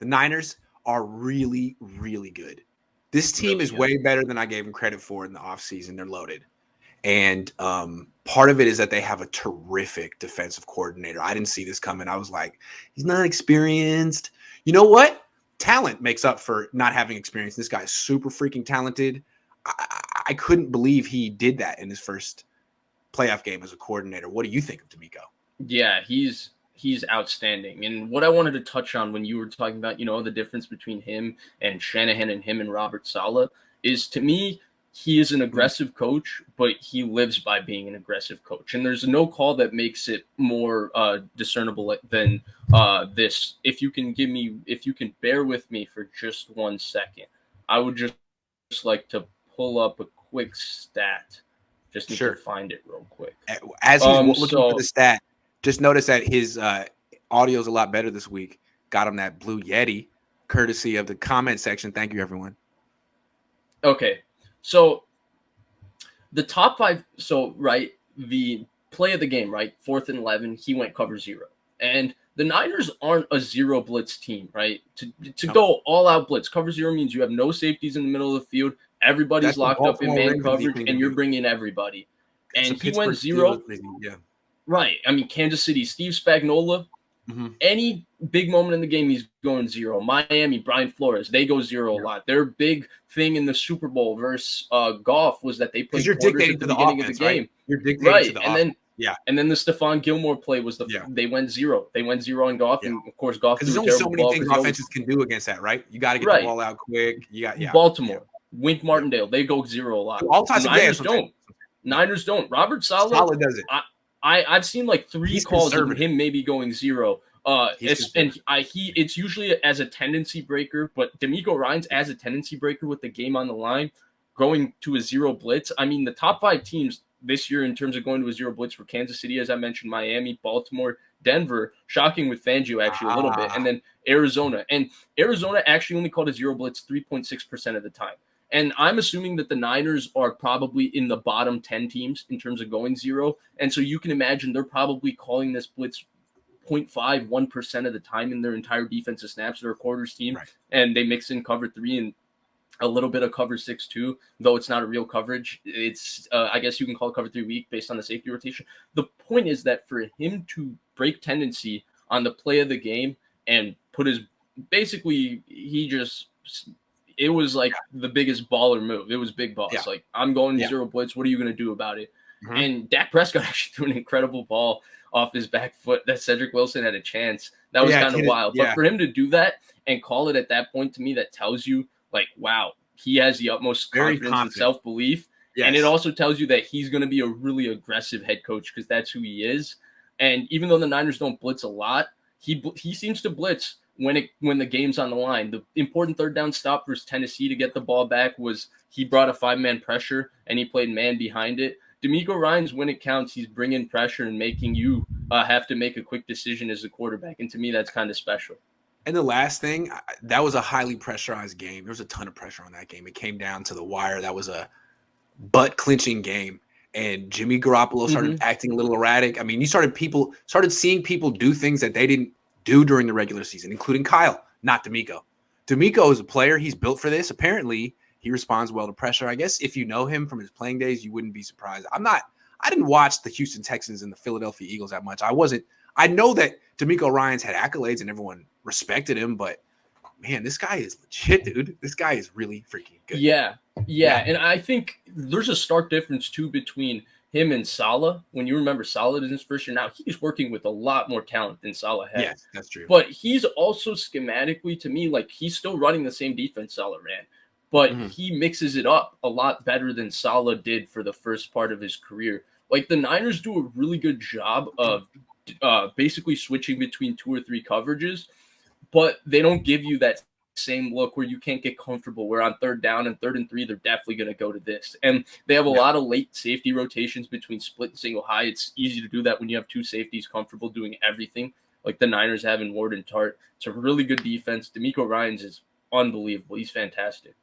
The Niners are really, really good. This team Really is good. way better than I gave them credit for in the offseason. They're loaded. And part of it is that they have a terrific defensive coordinator. I didn't see this coming. I was like, he's not experienced. You know what? Talent makes up for not having experience. This guy is super freaking talented. I couldn't believe he did that in his first playoff game as a coordinator. What do you think of DeMeco? Yeah, he's outstanding. And what I wanted to touch on when you were talking about, the difference between him and Shanahan and him and Robert Saleh is, to me, he is an aggressive coach, but he lives by being an aggressive coach. And there's no call that makes it more discernible than this. If you can bear with me for just 1 second, I would just like to pull up a quick stat. Just need to find it real quick. As he's looking for the stat, just notice that his audio is a lot better this week. Got him that Blue Yeti, courtesy of the comment section. Thank you, everyone. Okay, so the top 5. So the play of the game, 4th and 11, he went cover 0, and the Niners aren't a zero blitz team, right? To go all out blitz, cover 0 means you have no safeties in the middle of the field. Everybody's locked up in man coverage, and you're bringing everybody. And he went 0. Yeah. Right. I mean, Kansas City, Steve Spagnuolo, any big moment in the game, he's going 0. Miami, Brian Flores, they go 0 a lot. Their big thing in the Super Bowl versus Goff was that they played quarters at the beginning of the game. Right? You're dictating to the offense. And then the Stephon Gilmore play was they went 0. They went 0 on Goff, and of course Goff. Because there's only so many things offenses can do against that, right? You got to get the ball out quick. Baltimore, Wink Martindale, they go 0 a lot. All types of Niners don't. Niners don't. Robert Saleh does it. I've seen like 3 calls of him maybe going 0. It's usually as a tendency breaker, but DeMeco Ryans as a tendency breaker with the game on the line, going to a 0 blitz. I mean, the top 5 teams this year in terms of going to a 0 blitz were Kansas City, as I mentioned, Miami, Baltimore, Denver, shocking with Fangio actually a little bit, and then Arizona. And Arizona actually only called a 0 blitz 3.6% of the time. And I'm assuming that the Niners are probably in the bottom 10 teams in terms of going 0. And so you can imagine they're probably calling this blitz 0.51% of the time in their entire defensive snaps. They're a quarters team, and they mix in cover 3 and a little bit of cover 6 too, though it's not a real coverage. It's I guess you can call it cover 3 weak based on the safety rotation. The point is that for him to break tendency on the play of the game and put his it was like the biggest baller move. It was big boss. Yeah. Like, I'm going 0 blitz. What are you going to do about it? And Dak Prescott actually threw an incredible ball off his back foot that Cedric Wilson had a chance. That was kind of wild. But for him to do that and call it at that point, to me, that tells you, like, wow, he has the utmost confidence and self-belief. Yes. And it also tells you that he's going to be a really aggressive head coach because that's who he is. And even though the Niners don't blitz a lot, he seems to blitz when the game's on the line. The important 3rd down stop versus Tennessee to get the ball back was he brought a 5-man pressure and he played man behind it. DeMeco Ryans, when it counts, he's bringing pressure and making you have to make a quick decision as a quarterback. And to me, that's kind of special. And the last thing, that was a highly pressurized game. There was a ton of pressure on that game. It came down to the wire. That was a butt-clinching game. And Jimmy Garoppolo started acting a little erratic. I mean, you started seeing people do things that they didn't do during the regular season, including Kyle, not DeMeco. DeMeco is a player. He's built for this. Apparently, he responds well to pressure. I guess if you know him from his playing days, you wouldn't be surprised. I didn't watch the Houston Texans and the Philadelphia Eagles that much. I know that DeMeco Ryans had accolades and everyone respected him, but man, this guy is legit, dude. This guy is really freaking good. Yeah. And I think there's a stark difference too between him and Saleh. When you remember Saleh in his first year, now he's working with a lot more talent than Saleh has. Yes, that's true. But he's also schematically, to me, like, he's still running the same defense Saleh ran, but he mixes it up a lot better than Saleh did for the first part of his career. Like, the Niners do a really good job of basically switching between 2 or 3 coverages, but they don't give you that same look where you can't get comfortable, where on 3rd down and 3rd and 3, they're definitely going to go to this. And they have a lot of late safety rotations between split and single high. It's easy to do that when you have 2 safeties comfortable doing everything like the Niners have in Ward and Tart. It's a really good defense. DeMeco Ryans is unbelievable. He's fantastic.